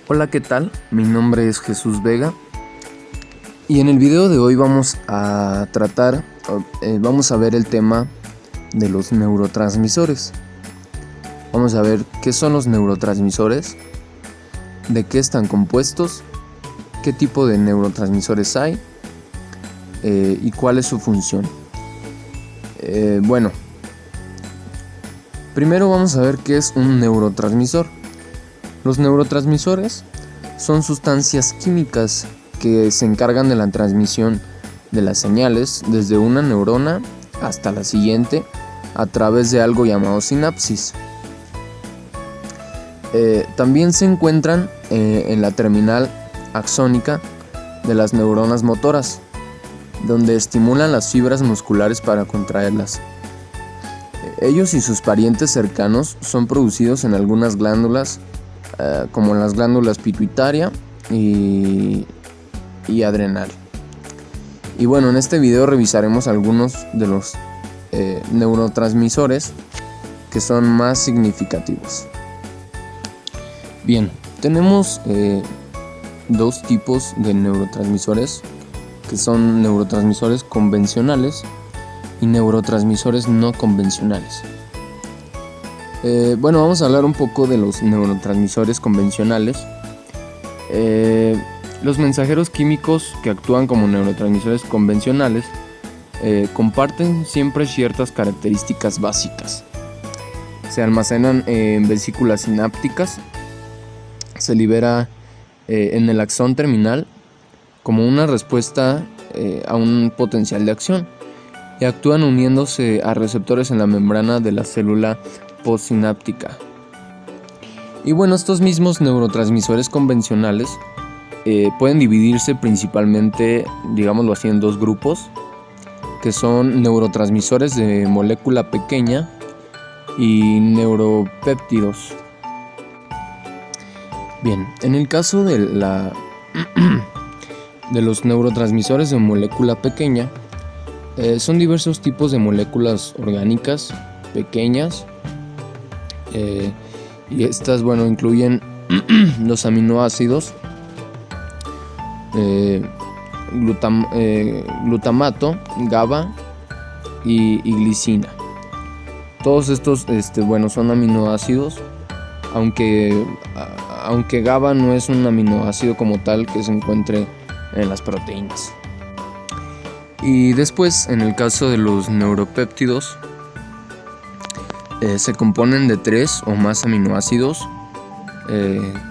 Hola, ¿qué tal? Mi nombre es Jesús Vega y en el video de hoy vamos a ver el tema de los neurotransmisores. Vamos a ver qué son los neurotransmisores, de qué están compuestos, qué tipo de neurotransmisores hay y cuál es su función. Primero vamos a ver qué es un neurotransmisor. Los neurotransmisores son sustancias químicas que se encargan de la transmisión de las señales desde una neurona hasta la siguiente a través de algo llamado sinapsis. También se encuentran en la terminal axónica de las neuronas motoras, donde estimulan las fibras musculares para contraerlas. Ellos y sus parientes cercanos son producidos en algunas glándulas, como las glándulas pituitaria y adrenal. Y bueno, en este video revisaremos algunos de los neurotransmisores que son más significativos. Bien, tenemos dos tipos de neurotransmisores, que son neurotransmisores convencionales y neurotransmisores no convencionales. Vamos a hablar un poco de los neurotransmisores convencionales. Los mensajeros químicos que actúan como neurotransmisores convencionales comparten siempre ciertas características básicas. Se almacenan en vesículas sinápticas, se libera en el axón terminal como una respuesta a un potencial de acción y actúan uniéndose a receptores en la membrana de la célula postsináptica. Y bueno, estos mismos neurotransmisores convencionales pueden dividirse principalmente, digámoslo así, en dos grupos, que son neurotransmisores de molécula pequeña y neuropéptidos. Bien, en el caso de los neurotransmisores de molécula pequeña, son diversos tipos de moléculas orgánicas pequeñas, y estas, incluyen los aminoácidos, glutamato, GABA y glicina. Todos estos son aminoácidos, aunque GABA no es un aminoácido como tal que se encuentre en las proteínas. Y después, en el caso de los neuropéptidos, se componen de 3 o más aminoácidos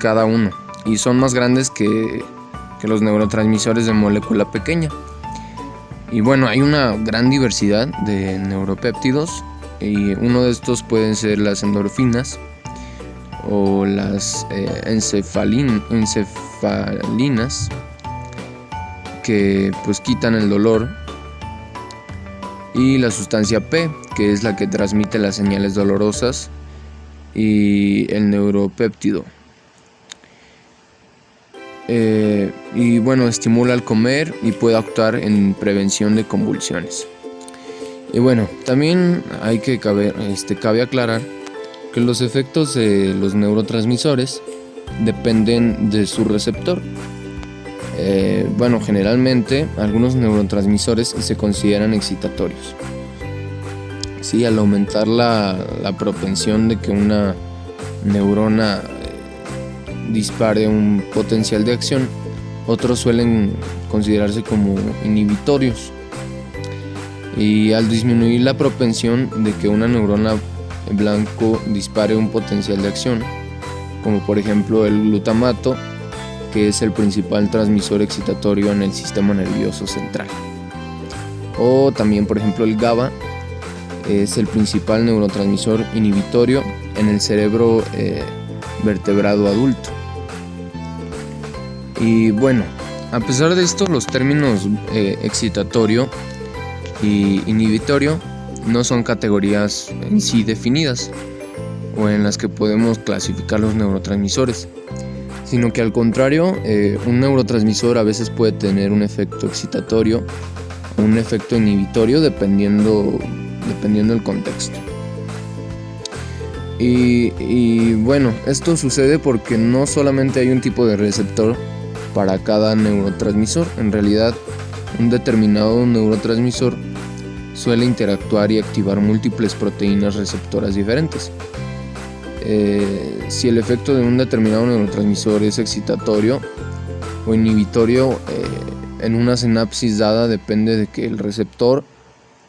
cada uno, y son más grandes que los neurotransmisores de molécula pequeña. Y bueno, hay una gran diversidad de neuropéptidos, y uno de estos pueden ser las endorfinas o las encefalinas, que pues quitan el dolor, y la sustancia P, que es la que transmite las señales dolorosas, y el neuropéptido. Estimula al comer y puede actuar en prevención de convulsiones. Y bueno, también cabe aclarar que los efectos de los neurotransmisores dependen de su receptor. Generalmente algunos neurotransmisores se consideran excitatorios. Sí, al aumentar la propensión de que una neurona dispare un potencial de acción, otros suelen considerarse como inhibitorios. Y al disminuir la propensión de que una neurona blanco dispare un potencial de acción, como por ejemplo el glutamato, que es el principal transmisor excitatorio en el sistema nervioso central. O también, por ejemplo, el GABA es el principal neurotransmisor inhibitorio en el cerebro vertebrado adulto. Y bueno, a pesar de esto, los términos excitatorio y inhibitorio no son categorías en sí definidas o en las que podemos clasificar los neurotransmisores. sino que al contrario, un neurotransmisor a veces puede tener un efecto excitatorio o un efecto inhibitorio dependiendo del contexto. Y bueno, esto sucede porque no solamente hay un tipo de receptor para cada neurotransmisor. En realidad, un determinado neurotransmisor suele interactuar y activar múltiples proteínas receptoras diferentes. Si el efecto de un determinado neurotransmisor es excitatorio o inhibitorio en una sinapsis dada, depende de que el receptor,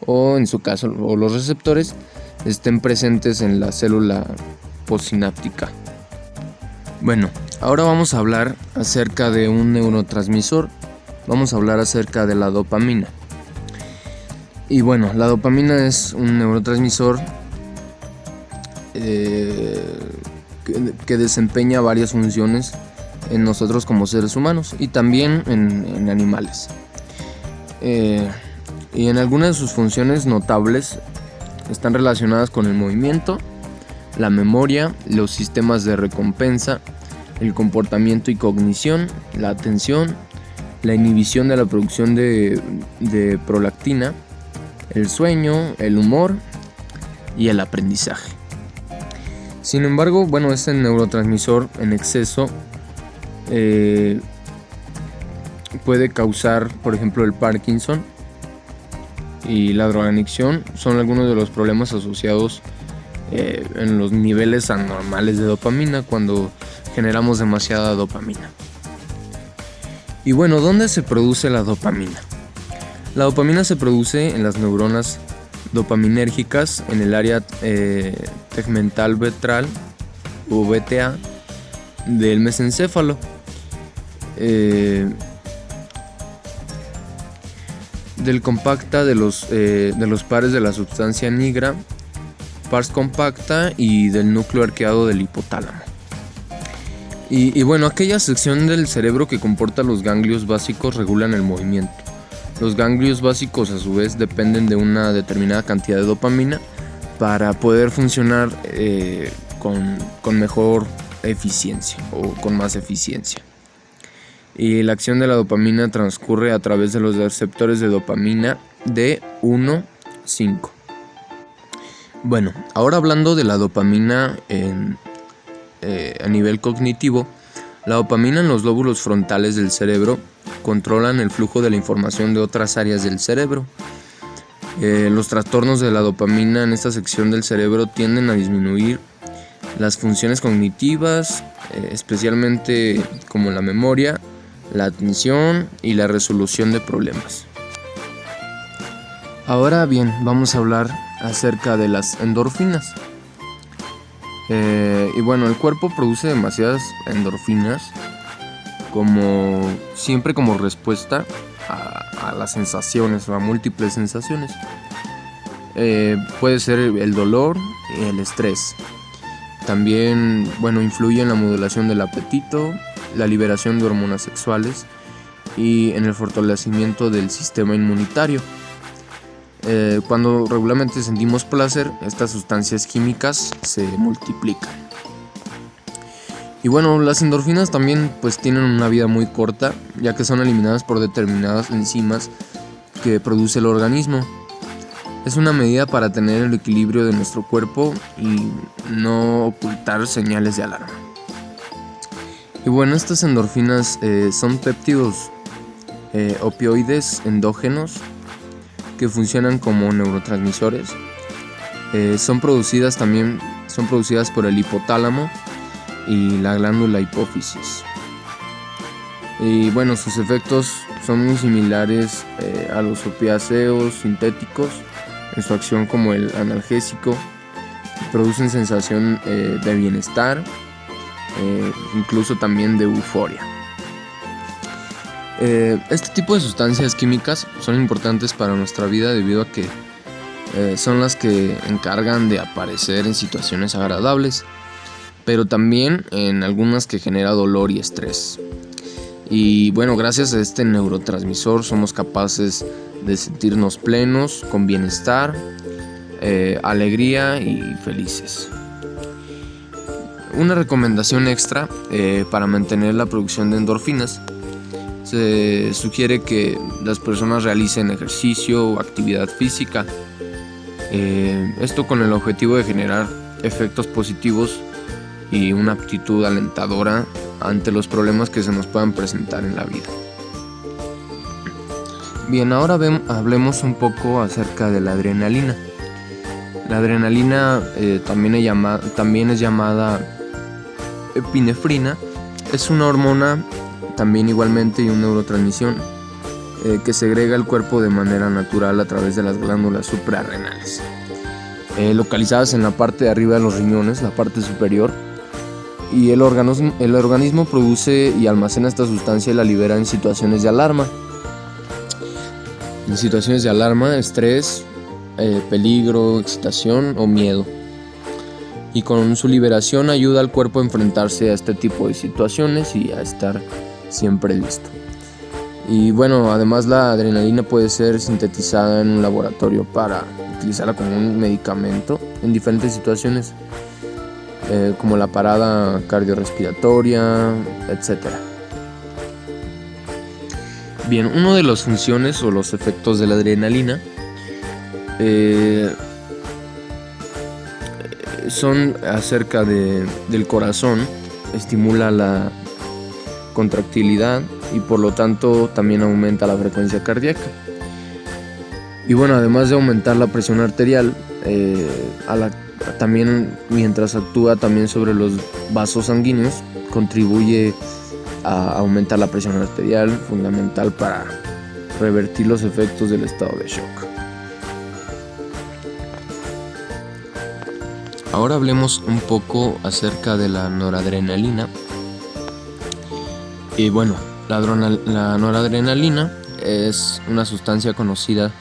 o en su caso o los receptores, estén presentes en la célula postsináptica. Bueno, ahora vamos a hablar acerca de un neurotransmisor. Vamos a hablar acerca de la dopamina. Y bueno, la dopamina es un neurotransmisor que desempeña varias funciones en nosotros como seres humanos y también en animales. Y en algunas de sus funciones notables están relacionadas con el movimiento, la memoria, los sistemas de recompensa, el comportamiento y cognición, la atención, la inhibición de la producción de prolactina, el sueño, el humor y el aprendizaje. Sin embargo, bueno, este neurotransmisor en exceso puede causar, por ejemplo, el Parkinson y la drogadicción. Son algunos de los problemas asociados en los niveles anormales de dopamina cuando generamos demasiada dopamina. Y bueno, ¿dónde se produce la dopamina? La dopamina se produce en las neuronas dopaminérgicas en el área tegmental ventral o VTA del mesencéfalo. Del compacta de los pares de la sustancia nigra, pars compacta y del núcleo arqueado del hipotálamo. Y bueno, aquella sección del cerebro que comporta los ganglios básicos regulan el movimiento. Los ganglios básicos a su vez dependen de una determinada cantidad de dopamina para poder funcionar con mejor eficiencia o con más eficiencia. Y la acción de la dopamina transcurre a través de los receptores de dopamina D1, 5. Bueno, ahora hablando de la dopamina a nivel cognitivo, la dopamina en los lóbulos frontales del cerebro controlan el flujo de la información de otras áreas del cerebro. Los trastornos de la dopamina en esta sección del cerebro tienden a disminuir las funciones cognitivas, especialmente como la memoria, la atención y la resolución de problemas. Ahora bien, vamos a hablar acerca de las endorfinas. Y bueno, el cuerpo produce demasiadas endorfinas siempre como respuesta a las sensaciones o a múltiples sensaciones. Puede ser el dolor y el estrés. También, bueno, influye en la modulación del apetito, la liberación de hormonas sexuales y en el fortalecimiento del sistema inmunitario. Cuando regularmente sentimos placer, estas sustancias químicas se multiplican. Y bueno, las endorfinas también pues tienen una vida muy corta, ya que son eliminadas por determinadas enzimas que produce el organismo. Es una medida para tener el equilibrio de nuestro cuerpo y no ocultar señales de alarma. Y bueno, estas endorfinas son péptidos opioides endógenos que funcionan como neurotransmisores. Son producidas por el hipotálamo y la glándula hipófisis. Y bueno, sus efectos son muy similares a los opiáceos sintéticos en su acción como el analgésico. Producen sensación de bienestar, incluso también de euforia. Este tipo de sustancias químicas son importantes para nuestra vida debido a que son las que encargan de aparecer en situaciones agradables, pero también en algunas que genera dolor y estrés. Y bueno, gracias a este neurotransmisor somos capaces de sentirnos plenos, con bienestar, alegría y felices. Una recomendación extra para mantener la producción de endorfinas. Se sugiere que las personas realicen ejercicio o actividad física. Esto con el objetivo de generar efectos positivos y una aptitud alentadora ante los problemas que se nos puedan presentar en la vida. Bien, ahora hablemos un poco acerca de la adrenalina. La adrenalina también es llamada epinefrina. Es una hormona también igualmente y un neurotransmisión que segrega el cuerpo de manera natural a través de las glándulas suprarrenales, localizadas en la parte de arriba de los riñones, la parte superior. Y el organismo produce y almacena esta sustancia y la libera en situaciones de alarma. En situaciones de alarma, estrés, peligro, excitación o miedo. Y con su liberación ayuda al cuerpo a enfrentarse a este tipo de situaciones y a estar siempre listo. Y bueno, además la adrenalina puede ser sintetizada en un laboratorio para utilizarla como un medicamento en diferentes situaciones, como la parada cardiorrespiratoria, etc. Bien, una de las funciones o los efectos de la adrenalina son acerca del corazón. Estimula la contractilidad y por lo tanto también aumenta la frecuencia cardíaca. Y bueno, además de aumentar la presión arterial, también mientras actúa también sobre los vasos sanguíneos, contribuye a aumentar la presión arterial, fundamental para revertir los efectos del estado de shock. Ahora hablemos un poco acerca de la noradrenalina. Y bueno, la noradrenalina es una sustancia conocida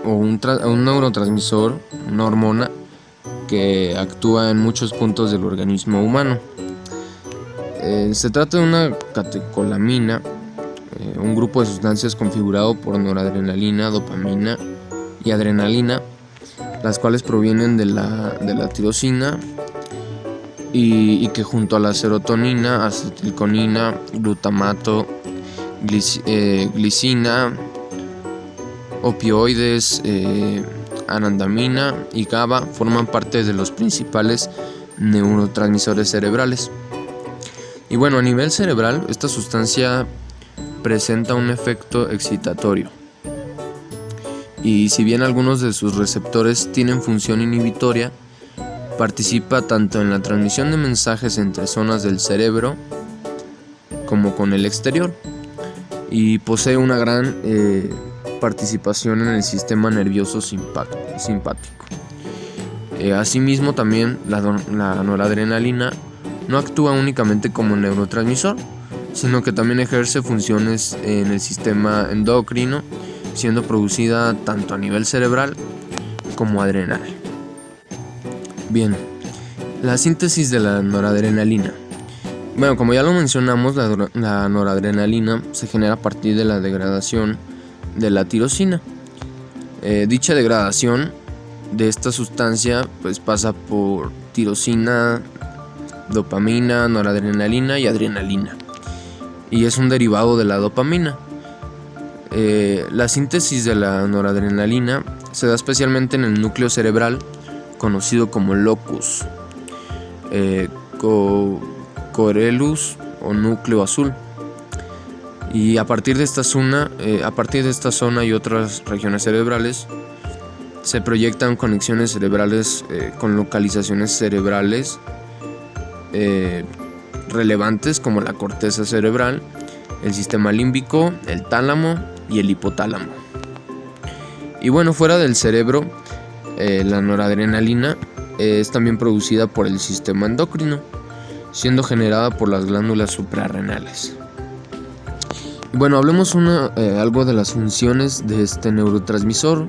o un neurotransmisor, una hormona que actúa en muchos puntos del organismo humano. Se trata de una catecolamina, un grupo de sustancias configurado por noradrenalina, dopamina y adrenalina, las cuales provienen de la tirosina y que junto a la serotonina, acetilcolina, glutamato, glicina, opioides, anandamina y GABA forman parte de los principales neurotransmisores cerebrales. Y bueno, a nivel cerebral, esta sustancia presenta un efecto excitatorio. Y si bien algunos de sus receptores tienen función inhibitoria, participa tanto en la transmisión de mensajes entre zonas del cerebro como con el exterior, y posee una gran participación en el sistema nervioso simpático. Asimismo, también la noradrenalina no actúa únicamente como neurotransmisor, sino que también ejerce funciones en el sistema endocrino, siendo producida tanto a nivel cerebral como adrenal. Bien, la síntesis de la noradrenalina. Bueno, como ya lo mencionamos, la noradrenalina se genera a partir de la degradación de la tirosina. Dicha degradación de esta sustancia pues pasa por tirosina, dopamina, noradrenalina y adrenalina, y es un derivado de la dopamina. La síntesis de la noradrenalina se da especialmente en el núcleo cerebral, conocido como locus coeruleus o núcleo azul. Y a partir de esta zona y otras regiones cerebrales se proyectan conexiones cerebrales con localizaciones cerebrales relevantes como la corteza cerebral, el sistema límbico, el tálamo y el hipotálamo. Y bueno, fuera del cerebro, la noradrenalina es también producida por el sistema endocrino, siendo generada por las glándulas suprarrenales. Bueno, hablemos algo de las funciones de este neurotransmisor.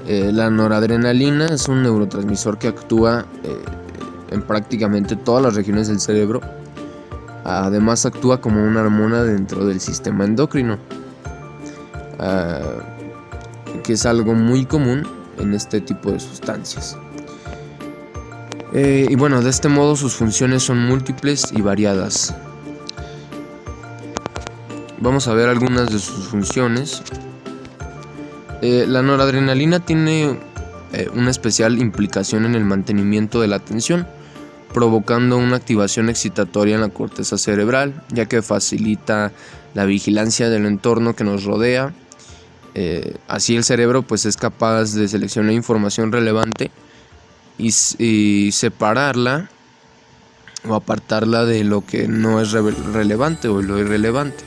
La noradrenalina es un neurotransmisor que actúa en prácticamente todas las regiones del cerebro. Además, actúa como una hormona dentro del sistema endocrino, que es algo muy común en este tipo de sustancias. Y bueno, de este modo sus funciones son múltiples y variadas. Vamos a ver algunas de sus funciones. La noradrenalina tiene una especial implicación en el mantenimiento de la atención, provocando una activación excitatoria en la corteza cerebral, ya que facilita la vigilancia del entorno que nos rodea. Así el cerebro pues es capaz de seleccionar información relevante y separarla o apartarla de lo que no es relevante o lo irrelevante,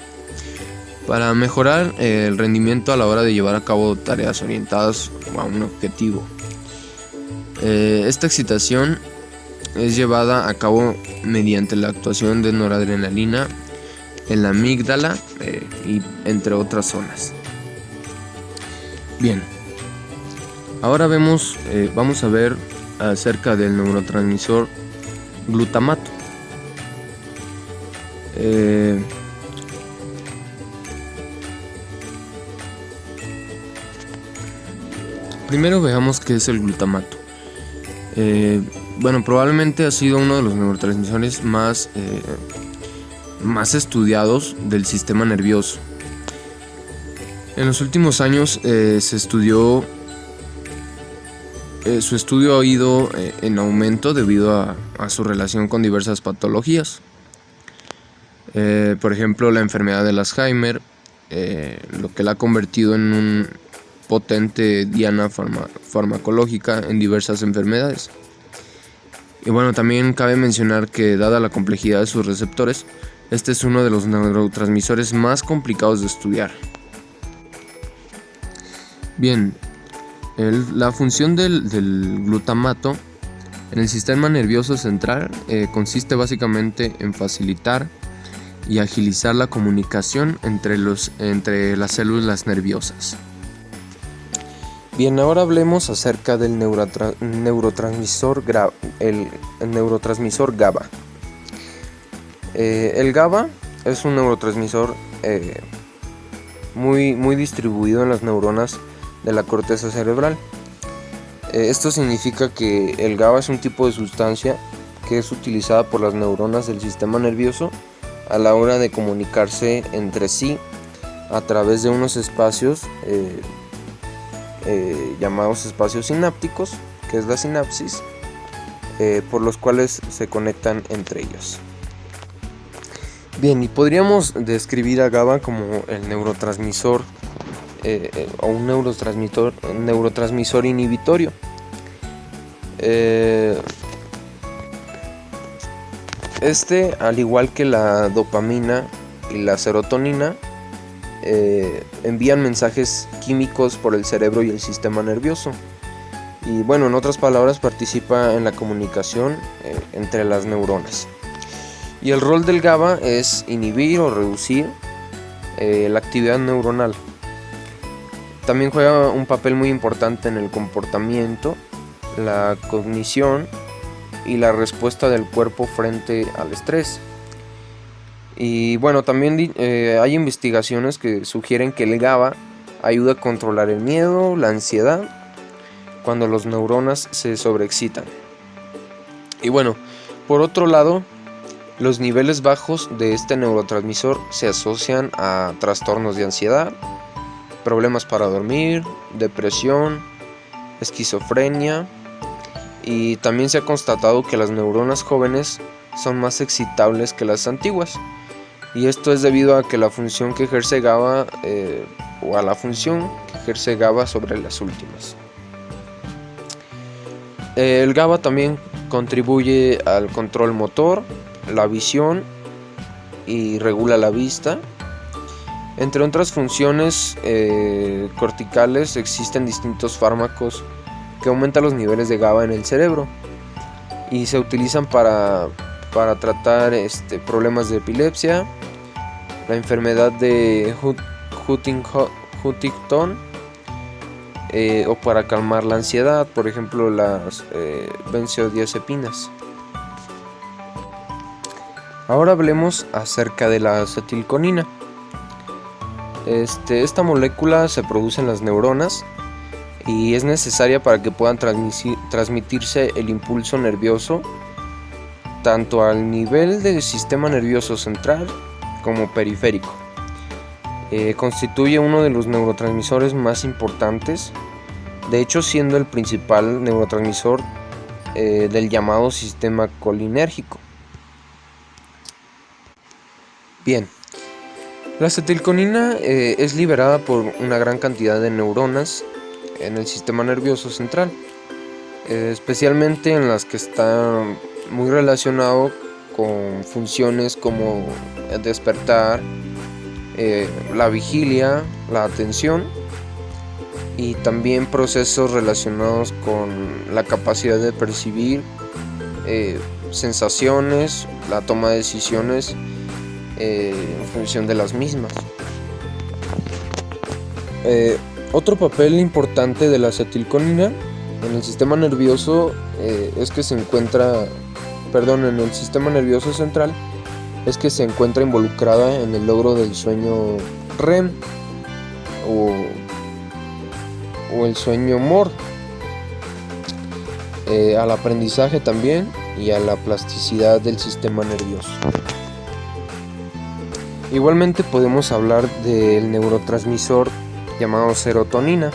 para mejorar el rendimiento a la hora de llevar a cabo tareas orientadas a un objetivo. Esta excitación es llevada a cabo mediante la actuación de noradrenalina en la amígdala y entre otras zonas. Bien, ahora vamos a ver acerca del neurotransmisor glutamato. Primero veamos qué es el glutamato. Bueno, probablemente ha sido uno de los neurotransmisores más estudiados del sistema nervioso. En los últimos años su estudio ha ido en aumento debido a su relación con diversas patologías. Por ejemplo, la enfermedad del Alzheimer, lo que la ha convertido en un potente diana farmacológica en diversas enfermedades. Y bueno, también cabe mencionar que, dada la complejidad de sus receptores, este es uno de los neurotransmisores más complicados de estudiar. Bien, la función del glutamato en el sistema nervioso central consiste básicamente en facilitar y agilizar la comunicación entre las células nerviosas. Bien, ahora hablemos acerca del neurotransmisor GABA. El GABA es un neurotransmisor muy distribuido en las neuronas de la corteza cerebral. Esto significa que el GABA es un tipo de sustancia que es utilizada por las neuronas del sistema nervioso a la hora de comunicarse entre sí a través de unos espacios llamados espacios sinápticos, que es la sinapsis, por los cuales se conectan entre ellos. Bien, y podríamos describir a GABA como el neurotransmisor o un neurotransmisor inhibitorio. Al igual que la dopamina y la serotonina, envían mensajes químicos por el cerebro y el sistema nervioso. Y bueno, en otras palabras, participa en la comunicación entre las neuronas. Y el rol del GABA es inhibir o reducir la actividad neuronal. También juega un papel muy importante en el comportamiento, la cognición y la respuesta del cuerpo frente al estrés. Y bueno, también hay investigaciones que sugieren que el GABA ayuda a controlar el miedo, la ansiedad, cuando las neuronas se sobreexcitan. Y bueno, por otro lado, los niveles bajos de este neurotransmisor se asocian a trastornos de ansiedad, problemas para dormir, depresión, esquizofrenia, y también se ha constatado que las neuronas jóvenes son más excitables que las antiguas. Y esto es debido a que la función que ejerce GABA o a la función que ejerce GABA sobre las últimas. El GABA también contribuye al control motor, la visión y regula la vista. Entre otras funciones corticales, existen distintos fármacos que aumentan los niveles de GABA en el cerebro y se utilizan para tratar problemas de epilepsia, la enfermedad de Huntington o para calmar la ansiedad, por ejemplo las benzodiazepinas. Ahora hablemos acerca de la acetilcolina. Esta molécula se produce en las neuronas y es necesaria para que puedan transmitirse el impulso nervioso tanto al nivel del sistema nervioso central como periférico. Constituye uno de los neurotransmisores más importantes, de hecho siendo el principal neurotransmisor del llamado sistema colinérgico. Bien, la acetilcolina es liberada por una gran cantidad de neuronas en el sistema nervioso central, especialmente en las que está muy relacionado con funciones como el despertar, la vigilia, la atención y también procesos relacionados con la capacidad de percibir sensaciones, la toma de decisiones en función de las mismas. Otro papel importante de la acetilcolina en el sistema nervioso es que se encuentra, en el sistema nervioso central es que se encuentra involucrada en el logro del sueño REM o el sueño MOR, al aprendizaje también y a la plasticidad del sistema nervioso. Igualmente podemos hablar del neurotransmisor llamado serotonina,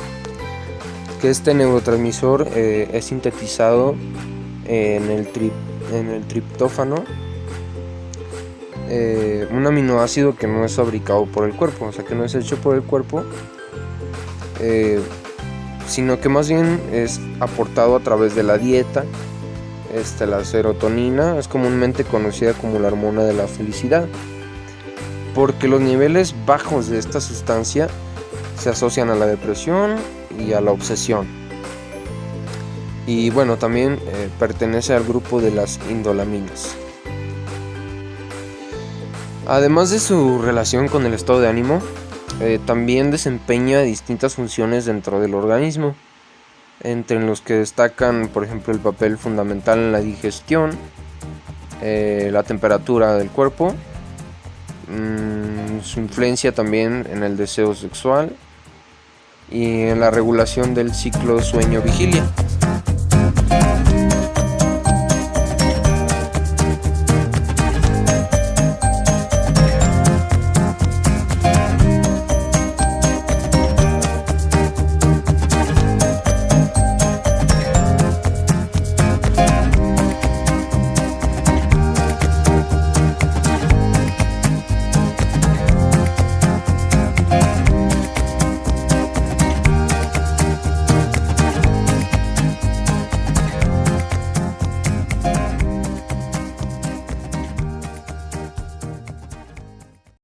que este neurotransmisor es sintetizado en el triptófano, un aminoácido que no es fabricado por el cuerpo, o sea que no es hecho por el cuerpo, sino que más bien es aportado a través de la dieta. La serotonina es comúnmente conocida como la hormona de la felicidad, porque los niveles bajos de esta sustancia se asocian a la depresión y a la obsesión. Y bueno, también pertenece al grupo de las indolaminas. Además de su relación con el estado de ánimo, también desempeña distintas funciones dentro del organismo, entre los que destacan, por ejemplo, el papel fundamental en la digestión, la temperatura del cuerpo, su influencia también en el deseo sexual y en la regulación del ciclo sueño-vigilia.